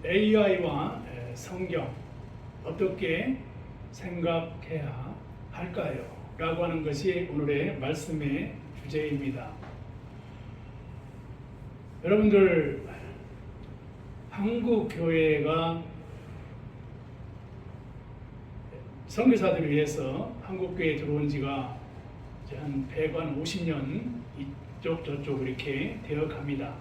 AI와 성경 어떻게 생각해야 할까요? 라고 하는 것이 오늘의 말씀의 주제입니다. 여러분들, 한국 교회가 선교사들을 위해서 한국 교회에 들어온 지가 이제 한 150년 이쪽 저쪽 이렇게 되어 갑니다.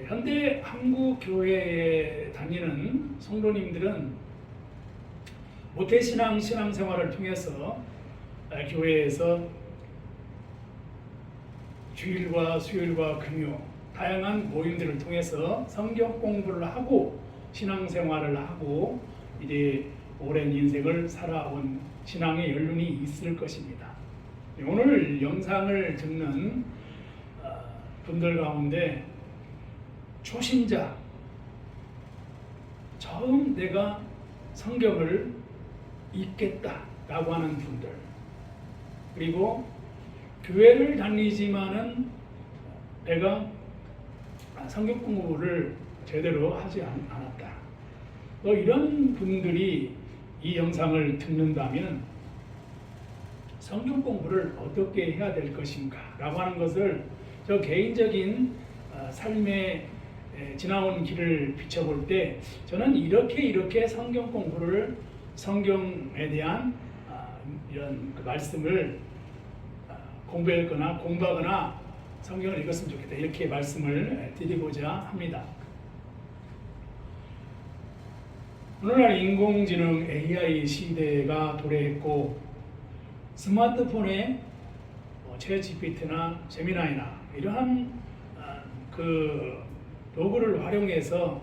현대 한국 교회에 다니는 성도님들은 모태신앙 신앙생활을 통해서 교회에서 주일과 수요일과 금요 다양한 모임들을 통해서 성경 공부를 하고 신앙생활을 하고 이제 오랜 인생을 살아온 신앙의 연륜이 있을 것입니다. 오늘 영상을 듣는 분들 가운데 초신자, 처음 내가 성경을 읽겠다라고 하는 분들, 그리고 교회를 다니지만은 내가 성경 공부를 제대로 하지 않았다. 이런 분들이 이 영상을 듣는다면 성경 공부를 어떻게 해야 될 것인가 라고 하는 것을 저 개인적인 삶에 지나온 길을 비춰볼 때 저는 이렇게 성경 공부를, 성경에 대한 이런 말씀을 공부하거나 성경을 읽었으면 좋겠다, 이렇게 말씀을 드리고자 합니다. 오늘날 인공지능 AI 시대가 도래했고 스마트폰에 챗GPT나 제미나이나 이러한 그 도구를 활용해서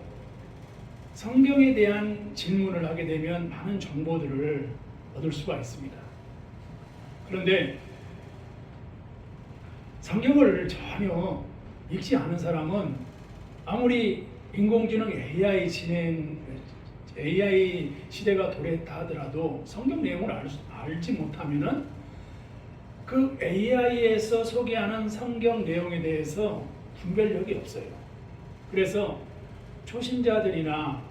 성경에 대한 질문을 하게 되면 많은 정보들을 얻을 수가 있습니다. 그런데 성경을 전혀 읽지 않은 사람은 아무리 인공지능 AI 시대가 도래했다 하더라도 성경 내용을 알지 못하면은 그 AI에서 소개하는 성경 내용에 대해서 분별력이 없어요. 그래서 초신자들이나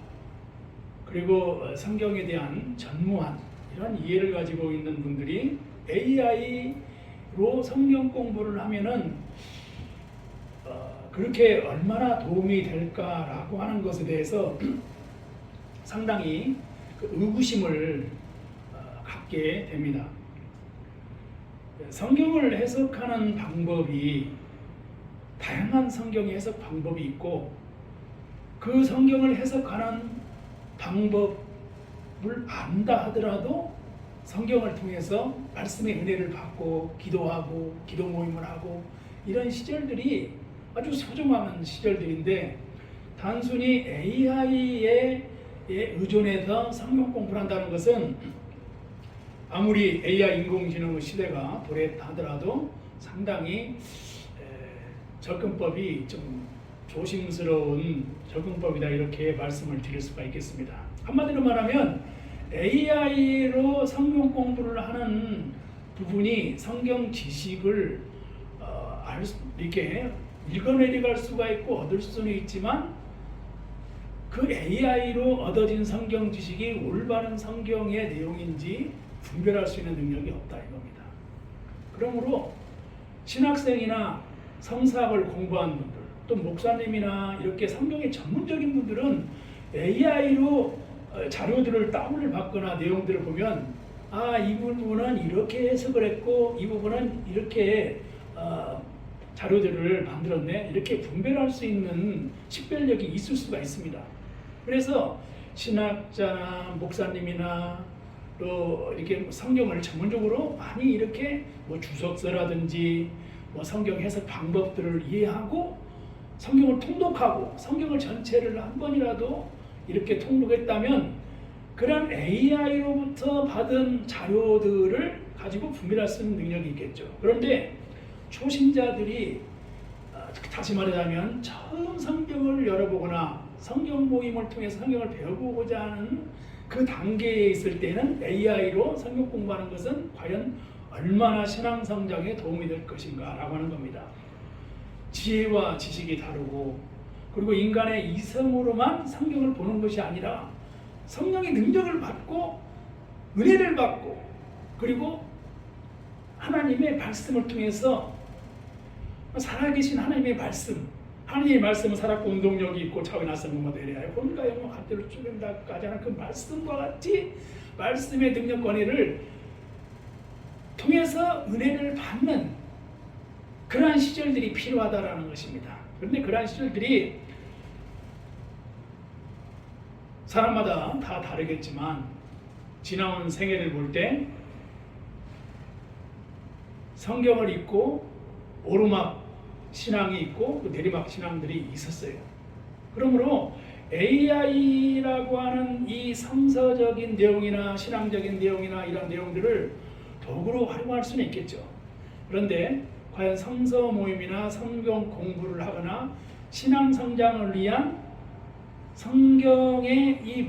그리고 성경에 대한 전무한 이런 이해를 가지고 있는 분들이 AI로 성경 공부를 하면은 그렇게 얼마나 도움이 될까라고 하는 것에 대해서 상당히 의구심을 갖게 됩니다. 성경을 해석하는 방법이, 다양한 성경의 해석 방법이 있고 그 성경을 해석하는 방법을 안다 하더라도 성경을 통해서 말씀의 은혜를 받고 기도하고 기도 모임을 하고 이런 시절들이 아주 소중한 시절들인데, 단순히 AI에 의존해서 성경 공부를 한다는 것은 아무리 AI 인공지능 시대가 도래했다 하더라도 상당히 접근법이 좀 조심스러운 접근법이다, 이렇게 말씀을 드릴 수가 있겠습니다. 한마디로 말하면 AI로 성경 공부를 하는 부분이 성경 지식을 이렇게 읽어내려갈 수가 있고 얻을 수는 있지만 그 AI로 얻어진 성경 지식이 올바른 성경의 내용인지 분별할 수 있는 능력이 없다 이겁니다. 그러므로 신학생이나 성사학을 공부한 분들, 또 목사님이나 이렇게 성경의 전문적인 분들은 AI로 자료들을 다운을 받거나 내용들을 보면 이 부분은 이렇게 해석을 했고 이 부분은 이렇게 자료들을 만들었네, 이렇게 분별할 수 있는 식별력이 있을 수가 있습니다. 그래서 신학자나 목사님이나 또 이렇게 성경을 전문적으로 많이 이렇게 주석서라든지 성경 해석 방법들을 이해하고 성경을 통독하고 성경을 전체를 한 번이라도 이렇게 통독했다면 그런 AI로부터 받은 자료들을 가지고 분별할 수 있는 능력이 있겠죠. 그런데 초신자들이 다시 말하자면 처음 성경을 열어보거나 성경 모임을 통해서 성경을 배워보고자 하는 그 단계에 있을 때는 AI로 성경 공부하는 것은 과연 얼마나 신앙 성장에 도움이 될 것인가 라고 하는 겁니다. 지혜와 지식이 다르고 그리고 인간의 이성으로만 성경을 보는 것이 아니라 성령의 능력을 받고 은혜를 받고 그리고 하나님의 말씀을 통해서 살아계신 하나님의 말씀, 하나님의 말씀은 살았고 운동력이 있고 차원하서 뭐 내려야 혼과 영혼 한대로 쫓는다까지 하는 그 말씀과 같이 말씀의 능력 권위를 통해서 은혜를 받는 그러한 시절들이 필요하다라는 것입니다. 그런데 그러한 시절들이 사람마다 다 다르겠지만 지나온 생애를 볼 때 성경을 읽고 오르막 신앙이 있고 내리막 신앙들이 있었어요. 그러므로 AI라고 하는 이 성서적인 내용이나 신앙적인 내용이나 이런 내용들을 도구로 활용할 수는 있겠죠. 그런데 과연 성서 모임이나 성경 공부를 하거나 신앙 성장을 위한 성경의 이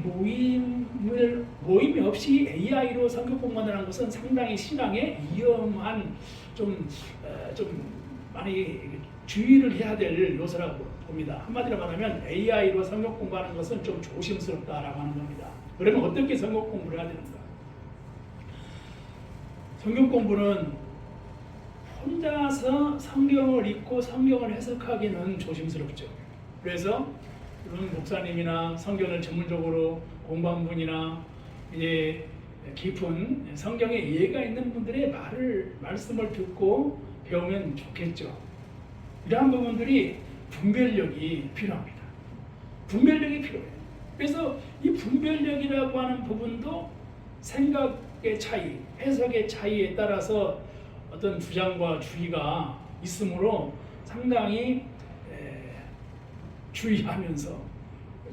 모임이 없이 AI로 성경 공부한다는 것은 상당히 신앙에 위험한 좀 많이 주의를 해야 될 요소라고 봅니다. 한마디로 말하면 AI로 성경 공부하는 것은 좀 조심스럽다라고 하는 겁니다. 그러면 어떻게 성경 공부를 해야 되는가? 성경 공부는 혼자서 성경을 읽고 성경을 해석하기는 조심스럽죠. 그래서 그런 목사님이나 성경을 전문적으로 공부한 분이나 이제 깊은 성경에 이해가 있는 분들의 말씀을 듣고 배우면 좋겠죠. 이러한 부분들이 분별력이 필요합니다. 분별력이 필요해요. 그래서 이 분별력이라고 하는 부분도 생각의 차이, 해석의 차이에 따라서 어떤 주장과 주의가 있으므로 상당히 주의하면서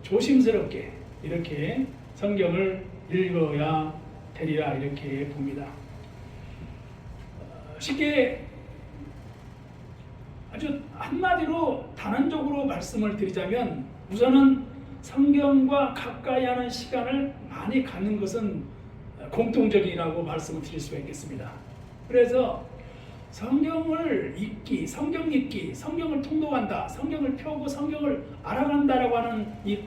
조심스럽게 이렇게 성경을 읽어야 되리라 이렇게 봅니다. 쉽게 아주 한마디로 단언적으로 말씀을 드리자면 우선은 성경과 가까이 하는 시간을 많이 갖는 것은 공통적이라고 말씀을 드릴 수가 있겠습니다. 그래서 성경을 읽기, 성경을 통독한다, 성경을 펴고 성경을 알아간다라고 하는 이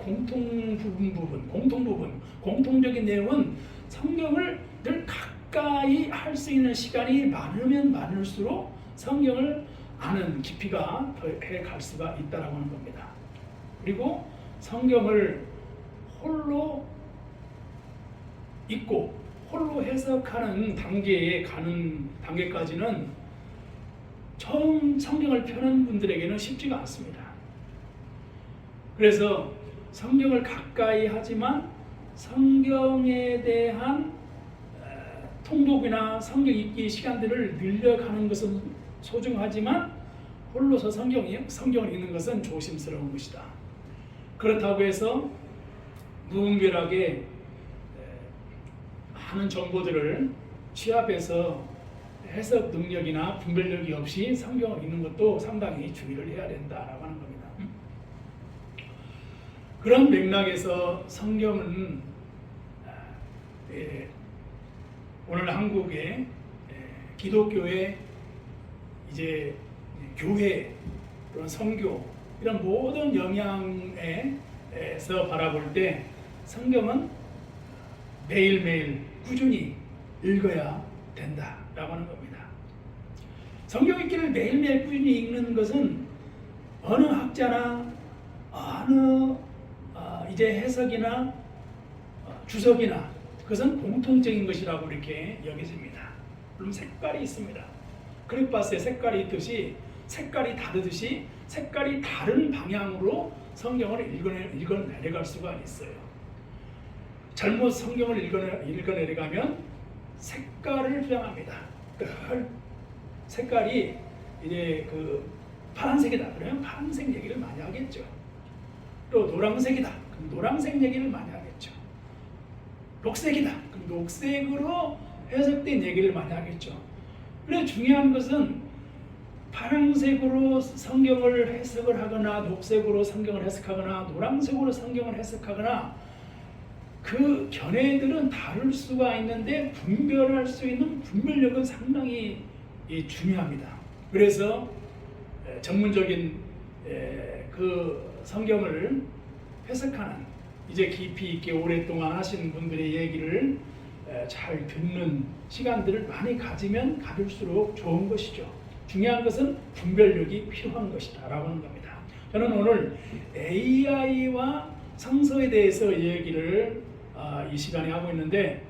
공통적인 내용은 성경을 늘 가까이 할 수 있는 시간이 많으면 많을수록 성경을 아는 깊이가 더해 갈 수가 있다라고 하는 겁니다. 그리고 성경을 홀로 읽고 홀로 해석하는 단계에 가는 단계까지는 처음 성경을 펴는 분들에게는 쉽지가 않습니다. 그래서 성경을 가까이 하지만 성경에 대한 통독이나 성경 읽기 시간들을 늘려가는 것은 소중하지만 홀로서 성경을 읽는 것은 조심스러운 것이다. 그렇다고 해서 무분별하게 많은 정보들을 취합해서 해석 능력이나 분별력이 없이 성경을 읽는 것도 상당히 주의를 해야 된다라고 하는 겁니다. 그런 맥락에서 성경은 오늘 한국의 기독교의 이제 교회 또는 선교 이런 모든 영향에서 바라볼 때 성경은 매일매일 꾸준히 읽어야 된다라고 하는 겁니다. 성경 읽기를 매일매일 꾸준히 읽는 것은 어느 학자나 어느 이제 해석이나 주석이나 그것은 공통적인 것이라고 이렇게 여겨집니다. 물론 색깔이 있습니다. 크레파스의 색깔이 있듯이 색깔이 다르듯이 색깔이 다른 방향으로 성경을 읽어내려갈 수가 있어요. 잘못 성경을 읽어내려가면 색깔을 주장합니다. 색깔이 이제 그 파란색이다 그러면 파란색 얘기를 많이 하겠죠. 또 노란색이다 그럼 노란색 얘기를 많이 하겠죠. 녹색이다 그럼 녹색으로 해석된 얘기를 많이 하겠죠. 그런데 중요한 것은 파란색으로 성경을 해석을 하거나 녹색으로 성경을 해석하거나 노란색으로 성경을 해석하거나 그 견해들은 다를 수가 있는데 분별할 수 있는 분별력은 상당히 중요합니다. 그래서 전문적인 그 성경을 해석하는 이제 깊이 있게 오랫동안 하신 분들의 얘기를 잘 듣는 시간들을 많이 가지면 가질수록 좋은 것이죠. 중요한 것은 분별력이 필요한 것이다 라고 하는 겁니다. 저는 오늘 AI와 성서에 대해서 얘기를 이 시간에 하고 있는데,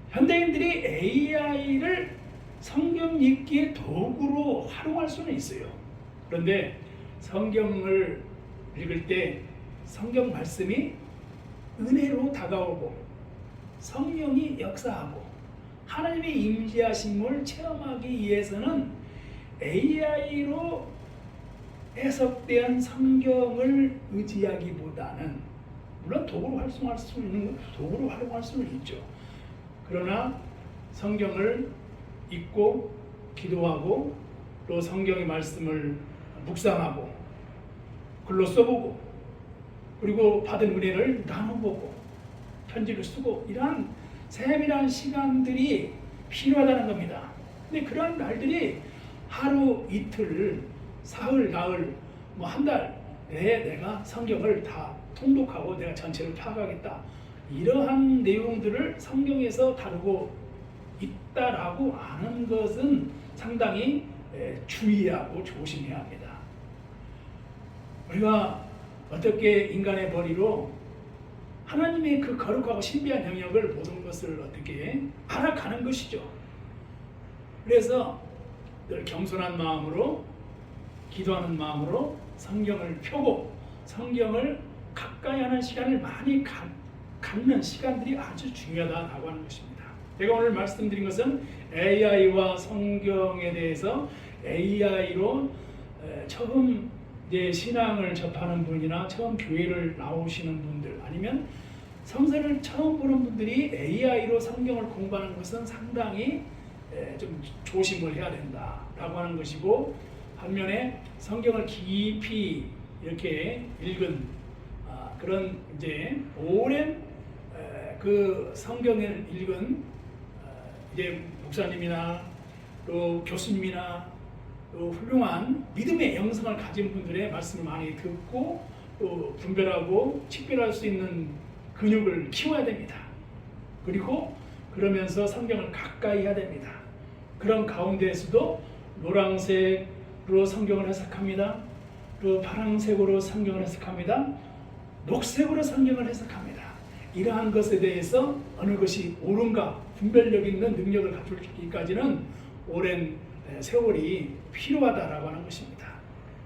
현대인들이 AI를 성경 읽기의 도구로 활용할 수는 있어요. 그런데 성경을 읽을 때 성경 말씀이 은혜로 다가오고 성령이 역사하고 하나님의 임재하심을 체험하기 위해서는 AI로 해석된 성경을 의지하기보다는, 물론 도구로 활용할 수는 있죠. 그러나 성경을 읽고 기도하고 또 성경의 말씀을 묵상하고 글로 써보고 그리고 받은 은혜를 나눠보고 편지를 쓰고 이러한 세밀한 시간들이 필요하다는 겁니다. 근데 그러한 날들이 하루, 이틀, 사흘, 나흘, 뭐 한 달 내에 내가 성경을 다 통독하고 내가 전체를 파악하겠다, 이러한 내용들을 성경에서 다루고 있다라고 아는 것은 상당히 주의하고 조심해야 합니다. 우리가 어떻게 인간의 머리로 하나님의 그 거룩하고 신비한 영역을 모든 것을 어떻게 알아가는 것이죠. 그래서 늘 겸손한 마음으로 기도하는 마음으로 성경을 펴고 성경을 가까이 하는 시간을 많이 갖는 시간들이 아주 중요하다고 하는 것입니다. 제가 오늘 말씀드린 것은 AI와 성경에 대해서, AI로 처음 이제 신앙을 접하는 분이나 처음 교회를 나오시는 분들, 아니면 성서를 처음 보는 분들이 AI로 성경을 공부하는 것은 상당히 좀 조심을 해야 된다라고 하는 것이고, 반면에 성경을 깊이 이렇게 읽은 그런 이제 오랜 그 성경을 읽은 이제 목사님이나 또 교수님이나 또 훌륭한 믿음의 영성을 가진 분들의 말씀을 많이 듣고 또 분별하고 식별할 수 있는 근육을 키워야 됩니다. 그리고 그러면서 성경을 가까이 해야 됩니다. 그런 가운데에서도 노란색으로 성경을 해석합니다. 또 파란색으로 성경을 해석합니다. 녹색으로 성경을 해석합니다. 이러한 것에 대해서 어느 것이 옳은가 분별력 있는 능력을 갖추기까지는 오랜 세월이 필요하다라고 하는 것입니다.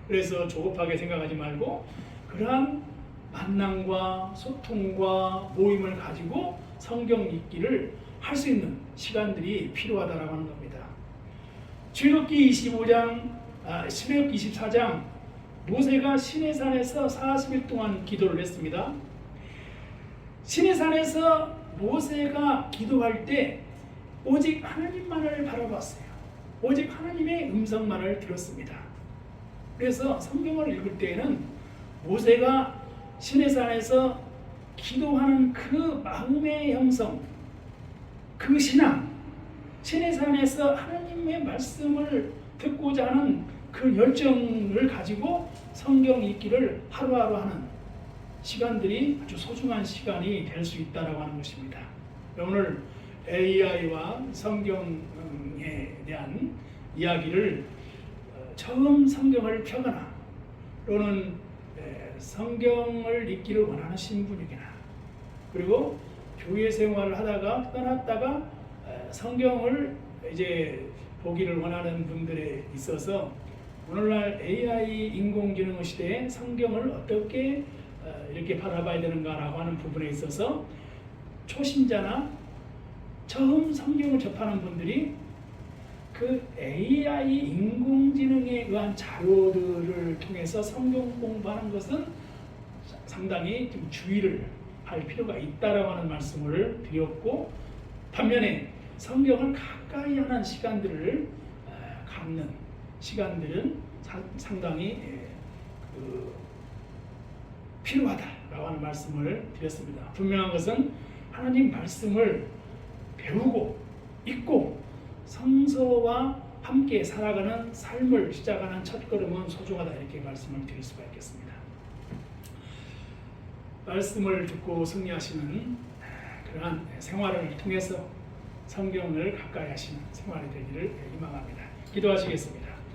그래서 조급하게 생각하지 말고 그러한 만남과 소통과 모임을 가지고 성경 읽기를 할 수 있는 시간들이 필요하다라고 하는 겁니다. 출애굽기 25장, 출애굽기 24장, 모세가 시내산에서 40일 동안 기도를 했습니다. 시내산에서 모세가 기도할 때 오직 하나님만을 바라봤어요. 오직 하나님의 음성만을 들었습니다. 그래서 성경을 읽을 때에는 모세가 시내산에서 기도하는 그 마음의 형성, 그 신앙, 시내산에서 하나님의 말씀을 듣고자 하는 그 열정을 가지고 성경 읽기를 하루하루 하는 시간들이 아주 소중한 시간이 될 수 있다고 하는 것입니다. 오늘 AI와 성경에 대한 이야기를 처음 성경을 펴거나 또는 성경을 읽기를 원하는 신분이거나, 그리고 교회 생활을 하다가 떠났다가 성경을 이제 보기를 원하는 분들에 있어서 오늘날 AI 인공지능 시대에 성경을 어떻게 이렇게 바라봐야 되는가라고 하는 부분에 있어서 초신자나 처음 성경을 접하는 분들이 그 AI 인공지능에 의한 자료들을 통해서 성경 공부하는 것은 상당히 좀 주의를 할 필요가 있다라고 하는 말씀을 드렸고, 반면에 성경을 가까이 하는 시간들을 갖는 시간들은 상당히 필요하다라고 하는 말씀을 드렸습니다. 분명한 것은 하나님 말씀을 배우고 읽고 성서와 함께 살아가는 삶을 시작하는 첫걸음은 소중하다, 이렇게 말씀을 드릴 수가 있겠습니다. 말씀을 듣고 승리하시는 그러한 생활을 통해서 성경을 가까이 하시는 생활이 되기를 희망합니다. 기도하시겠습니다.